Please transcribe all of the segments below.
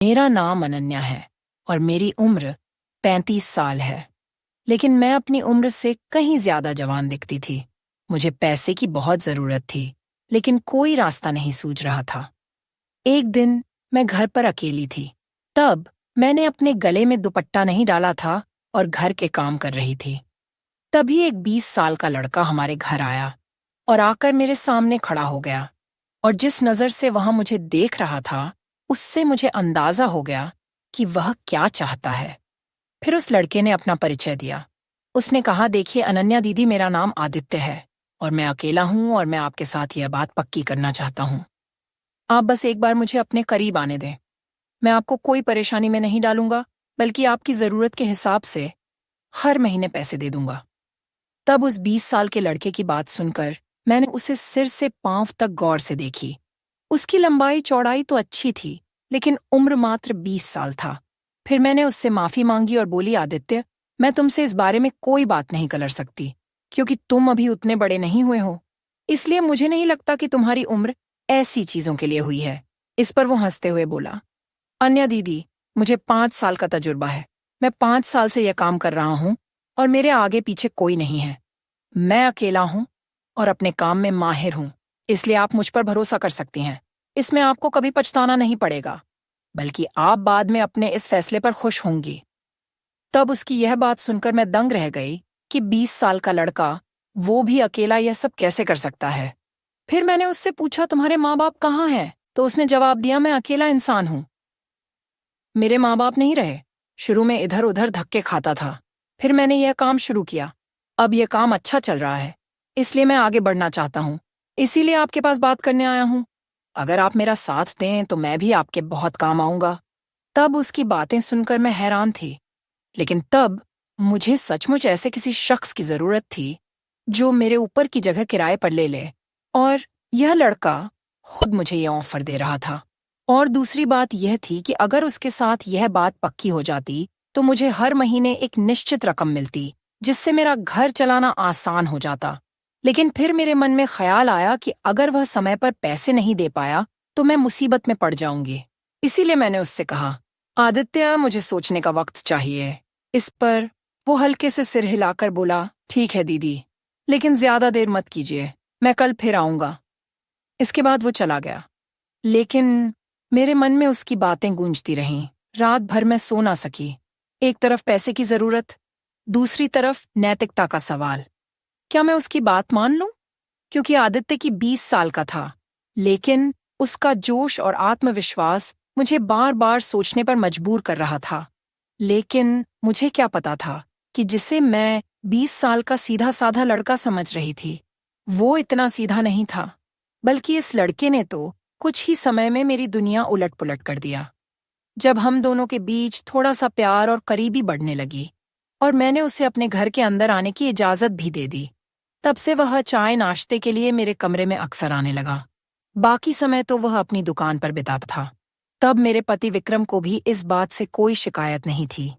मेरा नाम अनन्या है और मेरी उम्र 35 साल है। लेकिन मैं अपनी उम्र से कहीं ज्यादा जवान दिखती थी। मुझे पैसे की बहुत जरूरत थी, लेकिन कोई रास्ता नहीं सूझ रहा था। एक दिन मैं घर पर अकेली थी। तब मैंने अपने गले में दुपट्टा नहीं डाला था और घर के काम कर रही थी। तभी एक 20 साल का लड़का हमारे घर आया और आकर मेरे सामने खड़ा हो गया। और जिस नजर से वह मुझे देख रहा था, उससे मुझे अंदाजा हो गया कि वह क्या चाहता है। फिर उस लड़के ने अपना परिचय दिया। उसने कहा, देखिए अनन्या दीदी, मेरा नाम आदित्य है और मैं अकेला हूं और मैं आपके साथ यह बात पक्की करना चाहता हूं। आप बस एक बार मुझे अपने करीब आने दें। मैं आपको कोई परेशानी में नहीं डालूंगा, बल्कि आपकी जरूरत के हिसाब से हर महीने पैसे दे दूंगा। तब उस 20 साल के लड़के की बात सुनकर मैंने उसे सिर से पांव तक गौर से देखी। उसकी लंबाई चौड़ाई तो अच्छी थी, लेकिन उम्र मात्र 20 साल था। फिर मैंने उससे माफी मांगी और बोली, आदित्य, मैं तुमसे इस बारे में कोई बात नहीं कर सकती, क्योंकि तुम अभी उतने बड़े नहीं हुए हो। इसलिए मुझे नहीं लगता कि तुम्हारी उम्र ऐसी चीजों के लिए हुई है। इस पर वो हंसते हुए बोला, अन्या दीदी, मुझे 5 साल का तजुर्बा है। मैं 5 साल से यह काम कर रहा हूं और मेरे आगे पीछे कोई नहीं है। मैं अकेला हूं और अपने काम में माहिर हूं, इसलिए आप मुझ पर भरोसा कर सकती हैं। इसमें आपको कभी पछताना नहीं पड़ेगा, बल्कि आप बाद में अपने इस फैसले पर खुश होंगी। तब उसकी यह बात सुनकर मैं दंग रह गई कि 20 साल का लड़का, वो भी अकेला, यह सब कैसे कर सकता है। फिर मैंने उससे पूछा, तुम्हारे माँ बाप कहाँ हैं? तो उसने जवाब दिया, मैं अकेला इंसान हूं। मेरे माँ बाप नहीं रहे। शुरू में इधर उधर धक्के खाता था, फिर मैंने यह काम शुरू किया। अब यह काम अच्छा चल रहा है, इसलिए मैं आगे बढ़ना चाहता हूँ। इसीलिए आपके पास बात करने आया हूँ। अगर आप मेरा साथ दें तो मैं भी आपके बहुत काम आऊंगा। तब उसकी बातें सुनकर मैं हैरान थी, लेकिन तब मुझे सचमुच ऐसे किसी शख्स की जरूरत थी जो मेरे ऊपर की जगह किराए पर ले ले, और यह लड़का खुद मुझे यह ऑफर दे रहा था। और दूसरी बात यह थी कि अगर उसके साथ यह बात पक्की हो जाती तो मुझे हर महीने एक निश्चित रकम मिलती, जिससे मेरा घर चलाना आसान हो जाता। लेकिन फिर मेरे मन में ख्याल आया कि अगर वह समय पर पैसे नहीं दे पाया तो मैं मुसीबत में पड़ जाऊंगी। इसीलिए मैंने उससे कहा, आदित्य, मुझे सोचने का वक्त चाहिए। इस पर वो हल्के से सिर हिलाकर बोला, ठीक है दीदी, लेकिन ज्यादा देर मत कीजिए, मैं कल फिर आऊंगा। इसके बाद वो चला गया। लेकिन मेरे मन में उसकी बातें गूंजती रहीं। रात भर मैं सो ना सकी। एक तरफ पैसे की जरूरत, दूसरी तरफ नैतिकता का सवाल। क्या मैं उसकी बात मान लूं? क्योंकि आदित्य की 20 साल का था, लेकिन उसका जोश और आत्मविश्वास मुझे बार बार सोचने पर मजबूर कर रहा था। लेकिन मुझे क्या पता था कि जिसे मैं 20 साल का सीधा साधा लड़का समझ रही थी, वो इतना सीधा नहीं था। बल्कि इस लड़के ने तो कुछ ही समय में मेरी दुनिया उलट पुलट कर दिया। जब हम दोनों के बीच थोड़ा सा प्यार और करीबी बढ़ने लगी और मैंने उसे अपने घर के अंदर आने की इजाजत भी दे दी, तब से वह चाय नाश्ते के लिए मेरे कमरे में अक्सर आने लगा। बाकी समय तो वह अपनी दुकान पर बिताता था। तब मेरे पति विक्रम को भी इस बात से कोई शिकायत नहीं थी।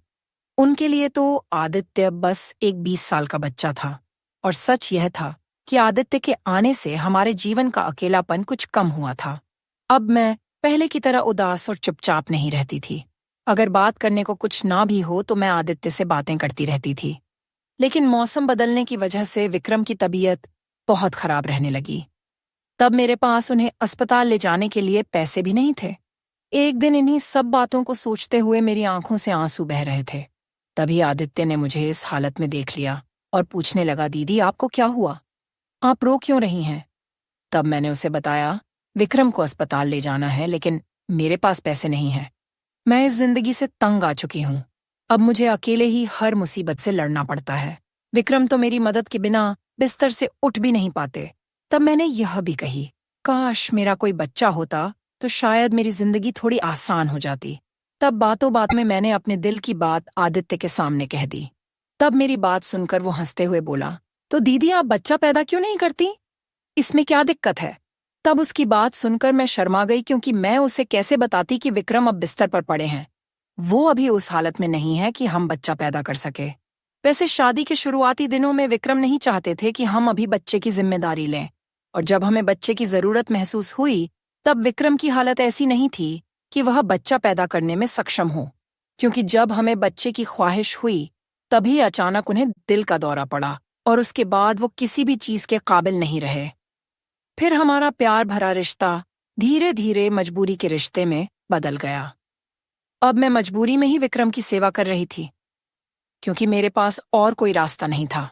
उनके लिए तो आदित्य बस एक 20 साल का बच्चा था। और सच यह था कि आदित्य के आने से हमारे जीवन का अकेलापन कुछ कम हुआ था। अब मैं पहले की तरह उदास और चुपचाप नहीं रहती थी। अगर बात करने को कुछ ना भी हो तो मैं आदित्य से बातें करती रहती थी। लेकिन मौसम बदलने की वजह से विक्रम की तबीयत बहुत खराब रहने लगी। तब मेरे पास उन्हें अस्पताल ले जाने के लिए पैसे भी नहीं थे। एक दिन इन्हीं सब बातों को सोचते हुए मेरी आंखों से आंसू बह रहे थे। तभी आदित्य ने मुझे इस हालत में देख लिया और पूछने लगा, दीदी, आपको क्या हुआ? आप रो क्यों रही हैं? तब मैंने उसे बताया, विक्रम को अस्पताल ले जाना है, लेकिन मेरे पास पैसे नहीं हैं। मैं इस जिंदगी से तंग आ चुकी हूँ। अब मुझे अकेले ही हर मुसीबत से लड़ना पड़ता है। विक्रम तो मेरी मदद के बिना बिस्तर से उठ भी नहीं पाते। तब मैंने यह भी कही, काश मेरा कोई बच्चा होता तो शायद मेरी जिंदगी थोड़ी आसान हो जाती। तब बातों बात में मैंने अपने दिल की बात आदित्य के सामने कह दी। तब मेरी बात सुनकर वो हंसते हुए बोला, तो दीदी, आप बच्चा पैदा क्यों नहीं करती? इसमें क्या दिक्कत है? तब उसकी बात सुनकर मैं शर्मा गई, क्योंकि मैं उसे कैसे बताती कि विक्रम अब बिस्तर पर पड़े हैं। वो अभी उस हालत में नहीं है कि हम बच्चा पैदा कर सके। वैसे शादी के शुरुआती दिनों में विक्रम नहीं चाहते थे कि हम अभी बच्चे की जिम्मेदारी लें, और जब हमें बच्चे की जरूरत महसूस हुई तब विक्रम की हालत ऐसी नहीं थी कि वह बच्चा पैदा करने में सक्षम हो, क्योंकि जब हमें बच्चे की ख्वाहिश हुई तभी अचानक उन्हें दिल का दौरा पड़ा और उसके बाद वो किसी भी चीज के काबिल नहीं रहे। फिर हमारा प्यार भरा रिश्ता धीरे धीरे मजबूरी के रिश्ते में बदल गया। अब मैं मजबूरी में ही विक्रम की सेवा कर रही थी, क्योंकि मेरे पास और कोई रास्ता नहीं था।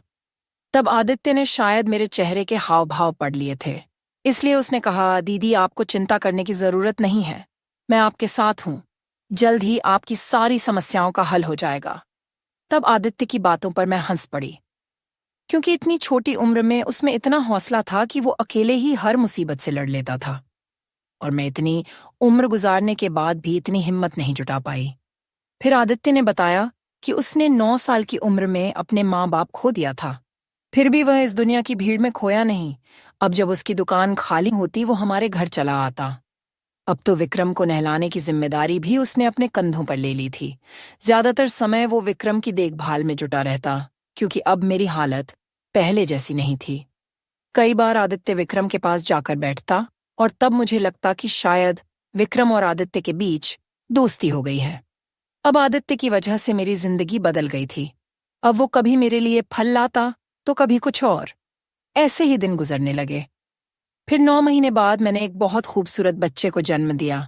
तब आदित्य ने शायद मेरे चेहरे के हाव भाव पढ़ लिए थे, इसलिए उसने कहा, दीदी आपको चिंता करने की जरूरत नहीं है, मैं आपके साथ हूं, जल्द ही आपकी सारी समस्याओं का हल हो जाएगा। तब आदित्य की बातों पर मैं हंस पड़ी, क्योंकि इतनी छोटी उम्र में उसमें इतना हौसला था कि वो अकेले ही हर मुसीबत से लड़ लेता था, और मैं इतनी उम्र गुजारने के बाद भी इतनी हिम्मत नहीं जुटा पाई। फिर आदित्य ने बताया कि उसने 9 साल की उम्र में अपने माँ बाप खो दिया था। फिर भी वह इस दुनिया की भीड़ में खोया नहीं। अब जब उसकी दुकान खाली होती वो हमारे घर चला आता। अब तो विक्रम को नहलाने की जिम्मेदारी भी उसने अपने कंधों पर ले ली थी। ज्यादातर समय वो विक्रम की देखभाल में जुटा रहता, क्योंकि अब मेरी हालत पहले जैसी नहीं थी। कई बार आदित्य विक्रम के पास जाकर बैठता और तब मुझे लगता कि शायद विक्रम और आदित्य के बीच दोस्ती हो गई है। अब आदित्य की वजह से मेरी जिंदगी बदल गई थी। अब वो कभी मेरे लिए फल लाता तो कभी कुछ और। ऐसे ही दिन गुजरने लगे। फिर 9 महीने बाद मैंने एक बहुत खूबसूरत बच्चे को जन्म दिया।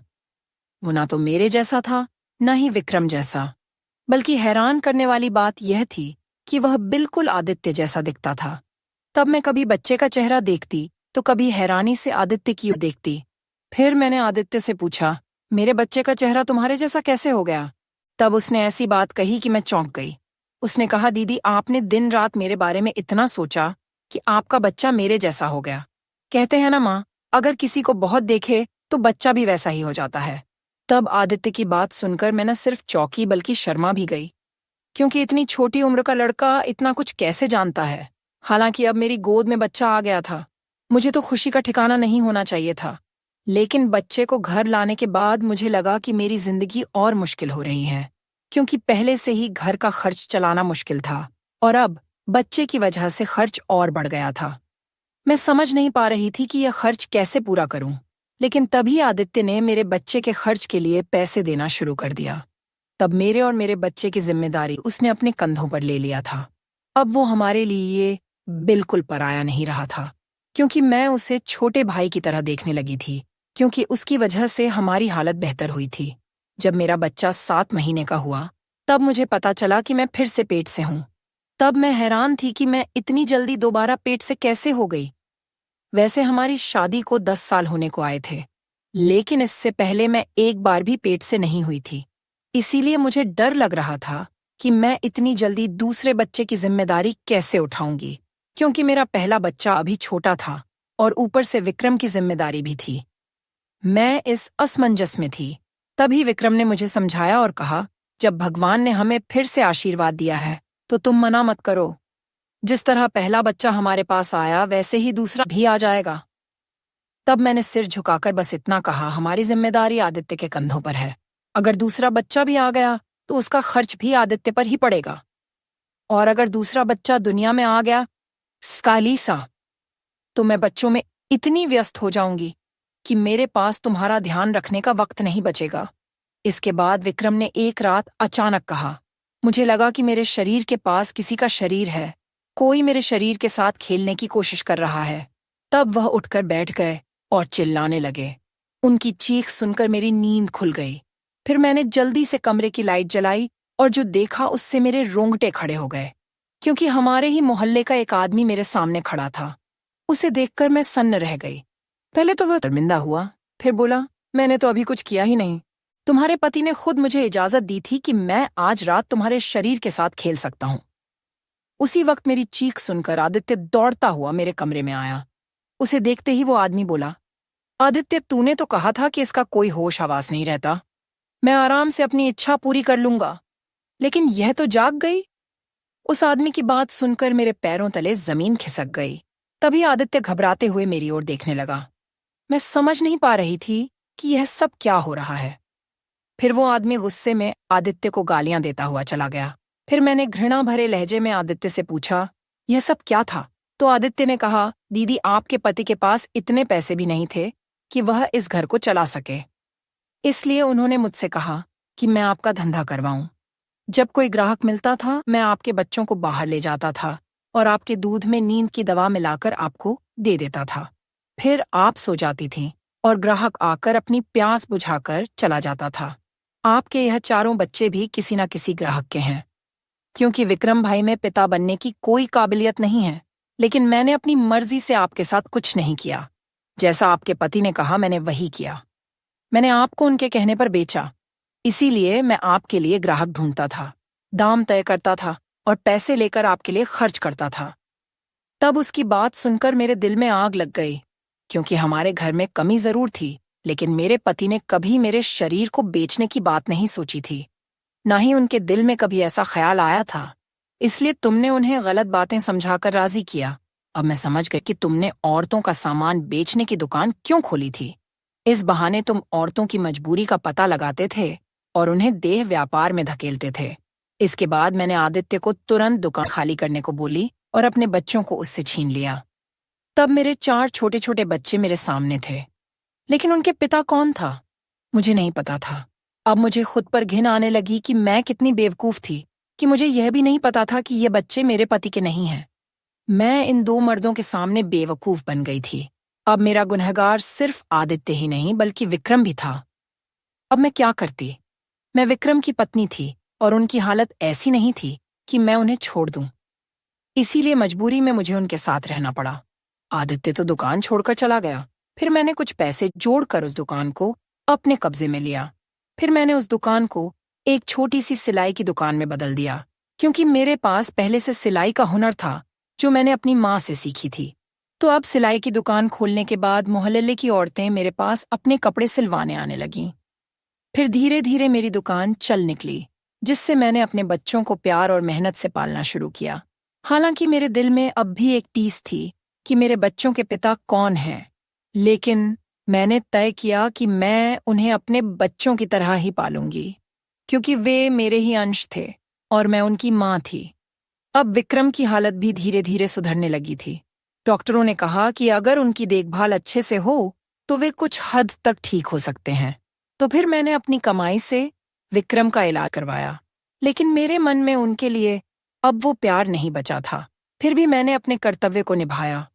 वो ना तो मेरे जैसा था, ना ही विक्रम जैसा, बल्कि हैरान करने वाली बात यह थी कि वह बिल्कुल आदित्य जैसा दिखता था। तब मैं कभी बच्चे का चेहरा देखती तो कभी हैरानी से आदित्य की ओर देखती। फिर मैंने आदित्य से पूछा, मेरे बच्चे का चेहरा तुम्हारे जैसा कैसे हो गया? तब उसने ऐसी बात कही कि मैं चौंक गई। उसने कहा, दीदी आपने दिन रात मेरे बारे में इतना सोचा कि आपका बच्चा मेरे जैसा हो गया। कहते हैं ना माँ, अगर किसी को बहुत देखे तो बच्चा भी वैसा ही हो जाता है। तब आदित्य की बात सुनकर मैं न सिर्फ चौंकी बल्कि शर्मा भी गई, क्योंकि इतनी छोटी उम्र का लड़का इतना कुछ कैसे जानता है। हालांकि अब मेरी गोद में बच्चा आ गया था। मुझे तो खुशी का ठिकाना नहीं होना चाहिए था, लेकिन बच्चे को घर लाने के बाद मुझे लगा कि मेरी जिंदगी और मुश्किल हो रही है, क्योंकि पहले से ही घर का खर्च चलाना मुश्किल था और अब बच्चे की वजह से खर्च और बढ़ गया था। मैं समझ नहीं पा रही थी कि यह खर्च कैसे पूरा करूं, लेकिन तभी आदित्य ने मेरे बच्चे के खर्च के लिए पैसे देना शुरू कर दिया। तब मेरे और मेरे बच्चे की जिम्मेदारी उसने अपने कंधों पर ले लिया था। अब वो हमारे लिए बिल्कुल पराया नहीं रहा था, क्योंकि मैं उसे छोटे भाई की तरह देखने लगी थी, क्योंकि उसकी वजह से हमारी हालत बेहतर हुई थी। जब मेरा बच्चा 7 महीने का हुआ तब मुझे पता चला कि मैं फिर से पेट से हूं। तब मैं हैरान थी कि मैं इतनी जल्दी दोबारा पेट से कैसे हो गई। वैसे हमारी शादी को 10 साल होने को आए थे, लेकिन इससे पहले मैं एक बार भी पेट से नहीं हुई थी। इसीलिए मुझे डर लग रहा था कि मैं इतनी जल्दी दूसरे बच्चे की जिम्मेदारी कैसे उठाऊंगी, क्योंकि मेरा पहला बच्चा अभी छोटा था और ऊपर से विक्रम की जिम्मेदारी भी थी। मैं इस असमंजस में थी। तभी विक्रम ने मुझे समझाया और कहा, जब भगवान ने हमें फिर से आशीर्वाद दिया है तो तुम मना मत करो। जिस तरह पहला बच्चा हमारे पास आया वैसे ही दूसरा भी आ जाएगा। तब मैंने सिर झुकाकर बस इतना कहा, हमारी जिम्मेदारी आदित्य के कंधों पर है। अगर दूसरा बच्चा भी आ गया तो उसका खर्च भी आदित्य पर ही पड़ेगा, और अगर दूसरा बच्चा दुनिया में आ गया स्कालीसा, तो मैं बच्चों में इतनी व्यस्त हो जाऊंगी कि मेरे पास तुम्हारा ध्यान रखने का वक्त नहीं बचेगा। इसके बाद विक्रम ने एक रात अचानक कहा, मुझे लगा कि मेरे शरीर के पास किसी का शरीर है, कोई मेरे शरीर के साथ खेलने की कोशिश कर रहा है। तब वह उठकर बैठ गए और चिल्लाने लगे। उनकी चीख सुनकर मेरी नींद खुल गई। फिर मैंने जल्दी से कमरे की लाइट जलाई और जो देखा उससे मेरे रोंगटे खड़े हो गए, क्योंकि हमारे ही मोहल्ले का एक आदमी मेरे सामने खड़ा था। उसे देखकर मैं सन्न रह गई। पहले तो वह शर्मिंदा हुआ, फिर बोला, मैंने तो अभी कुछ किया ही नहीं। तुम्हारे पति ने खुद मुझे इजाजत दी थी कि मैं आज रात तुम्हारे शरीर के साथ खेल सकता हूं। उसी वक्त मेरी चीख सुनकर आदित्य दौड़ता हुआ मेरे कमरे में आया। उसे देखते ही वो आदमी बोला, आदित्य तूने तो कहा था कि इसका कोई होश हवास नहीं रहता, मैं आराम से अपनी इच्छा पूरी कर लूंगा, लेकिन यह तो जाग गई। उस आदमी की बात सुनकर मेरे पैरों तले जमीन खिसक गई। तभी आदित्य घबराते हुए मेरी ओर देखने लगा। मैं समझ नहीं पा रही थी कि यह सब क्या हो रहा है। फिर वो आदमी गुस्से में आदित्य को गालियां देता हुआ चला गया। फिर मैंने घृणा भरे लहजे में आदित्य से पूछा, यह सब क्या था? तो आदित्य ने कहा, दीदी आपके पति के पास इतने पैसे भी नहीं थे कि वह इस घर को चला सके। इसलिए उन्होंने मुझसे कहा कि मैं आपका धंधा करवाऊं। जब कोई ग्राहक मिलता था, मैं आपके बच्चों को बाहर ले जाता था और आपके दूध में नींद की दवा मिलाकर आपको दे देता था। फिर आप सो जाती थीं और ग्राहक आकर अपनी प्यास बुझाकर चला जाता था। आपके यह चारों बच्चे भी किसी न किसी ग्राहक के हैं। क्योंकि विक्रम भाई में पिता बनने की कोई काबिलियत नहीं है, लेकिन मैंने अपनी मर्जी से आपके साथ कुछ नहीं किया। जैसा आपके पति ने कहा, मैंने वही किया। मैंने आपको उनके कहने पर बेचा। इसीलिए मैं आपके लिए ग्राहक ढूंढता था, दाम तय करता था और पैसे लेकर आपके लिए खर्च करता था। तब उसकी बात सुनकर मेरे दिल में आग लग गई, क्योंकि हमारे घर में कमी जरूर थी, लेकिन मेरे पति ने कभी मेरे शरीर को बेचने की बात नहीं सोची थी। ना ही उनके दिल में कभी ऐसा ख्याल आया था। इसलिए तुमने उन्हें गलत बातें समझाकर राजी किया। अब मैं समझ गई कि तुमने औरतों का सामान बेचने की दुकान क्यों खोली थी। इस बहाने तुम औरतों की मजबूरी का पता लगाते थे और उन्हें देह व्यापार में धकेलते थे। इसके बाद मैंने आदित्य को तुरंत दुकान खाली करने को बोली और अपने बच्चों को उससे छीन लिया। तब मेरे 4 छोटे छोटे बच्चे मेरे सामने थे, लेकिन उनके पिता कौन था मुझे नहीं पता था। अब मुझे खुद पर घिन आने लगी कि मैं कितनी बेवकूफ थी कि मुझे यह भी नहीं पता था कि ये बच्चे मेरे पति के नहीं हैं। मैं इन 2 मर्दों के सामने बेवकूफ बन गई थी। अब मेरा गुनहगार सिर्फ आदित्य ही नहीं बल्कि विक्रम भी था। अब मैं क्या करती? मैं विक्रम की पत्नी थी और उनकी हालत ऐसी नहीं थी कि मैं उन्हें छोड़ दूं। इसीलिए मजबूरी में मुझे उनके साथ रहना पड़ा। आदित्य तो दुकान छोड़कर चला गया। फिर मैंने कुछ पैसे जोड़कर उस दुकान को अपने कब्जे में लिया। फिर मैंने उस दुकान को एक छोटी सी सिलाई की दुकान में बदल दिया, क्योंकि मेरे पास पहले से सिलाई का हुनर था जो मैंने अपनी माँ से सीखी थी। तो अब सिलाई की दुकान खोलने के बाद मोहल्ले की औरतें मेरे पास अपने कपड़े सिलवाने आने लगीं। फिर धीरे धीरे मेरी दुकान चल निकली, जिससे मैंने अपने बच्चों को प्यार और मेहनत से पालना शुरू किया। हालांकि मेरे दिल में अब भी एक टीस थी कि मेरे बच्चों के पिता कौन हैं, लेकिन मैंने तय किया कि मैं उन्हें अपने बच्चों की तरह ही पालूंगी, क्योंकि वे मेरे ही अंश थे और मैं उनकी माँ थी। अब विक्रम की हालत भी धीरे धीरे सुधरने लगी थी। डॉक्टरों ने कहा कि अगर उनकी देखभाल अच्छे से हो तो वे कुछ हद तक ठीक हो सकते हैं। तो फिर मैंने अपनी कमाई से विक्रम का इलाज करवाया, लेकिन मेरे मन में उनके लिए अब वो प्यार नहीं बचा था। फिर भी मैंने अपने कर्तव्य को निभाया।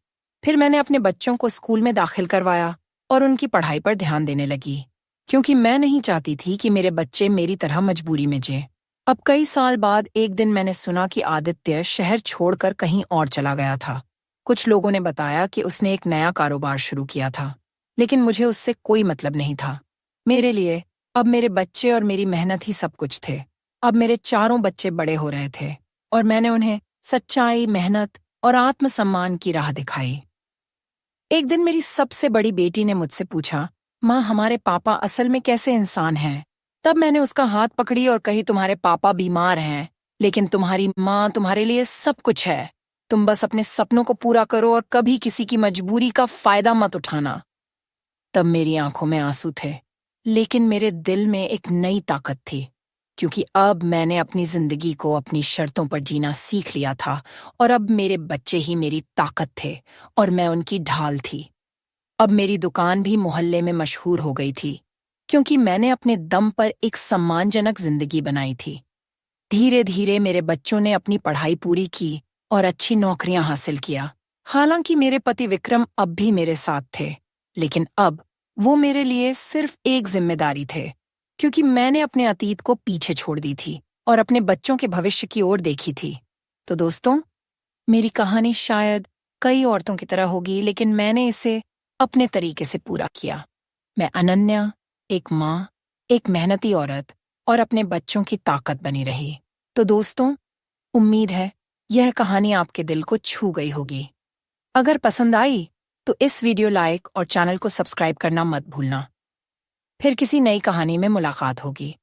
फिर मैंने अपने बच्चों को स्कूल में दाखिल करवाया और उनकी पढ़ाई पर ध्यान देने लगी, क्योंकि मैं नहीं चाहती थी कि मेरे बच्चे मेरी तरह मजबूरी में जिएं। अब कई साल बाद एक दिन मैंने सुना कि आदित्य शहर छोड़कर कहीं और चला गया था। कुछ लोगों ने बताया कि उसने एक नया कारोबार शुरू किया था, लेकिन मुझे उससे कोई मतलब नहीं था। मेरे लिए अब मेरे बच्चे और मेरी मेहनत ही सब कुछ थे। अब मेरे चारों बच्चे बड़े हो रहे थे और मैंने उन्हें सच्चाई, मेहनत और आत्मसम्मान की राह दिखाई। एक दिन मेरी सबसे बड़ी बेटी ने मुझसे पूछा, माँ, हमारे पापा असल में कैसे इंसान हैं? तब मैंने उसका हाथ पकड़ी और कही, तुम्हारे पापा बीमार हैं, लेकिन तुम्हारी माँ तुम्हारे लिए सब कुछ है। तुम बस अपने सपनों को पूरा करो और कभी किसी की मजबूरी का फायदा मत उठाना। तब मेरी आंखों में आंसू थे, लेकिन मेरे दिल में एक नई ताकत थी, क्योंकि अब मैंने अपनी जिंदगी को अपनी शर्तों पर जीना सीख लिया था और अब मेरे बच्चे ही मेरी ताकत थे और मैं उनकी ढाल थी। अब मेरी दुकान भी मोहल्ले में मशहूर हो गई थी, क्योंकि मैंने अपने दम पर एक सम्मानजनक जिंदगी बनाई थी। धीरे धीरे मेरे बच्चों ने अपनी पढ़ाई पूरी की और अच्छी नौकरियां हासिल किया। हालांकि मेरे पति विक्रम अब भी मेरे साथ थे, लेकिन अब वो मेरे लिए सिर्फ एक जिम्मेदारी थे, क्योंकि मैंने अपने अतीत को पीछे छोड़ दी थी और अपने बच्चों के भविष्य की ओर देखी थी। तो दोस्तों, मेरी कहानी शायद कई औरतों की तरह होगी, लेकिन मैंने इसे अपने तरीके से पूरा किया। मैं अनन्या, एक माँ, एक मेहनती औरत और अपने बच्चों की ताकत बनी रही। तो दोस्तों, उम्मीद है यह कहानी आपके दिल को छू गई होगी। अगर पसंद आई तो इस वीडियो लाइक और चैनल को सब्सक्राइब करना मत भूलना। फिर किसी नई कहानी में मुलाकात होगी।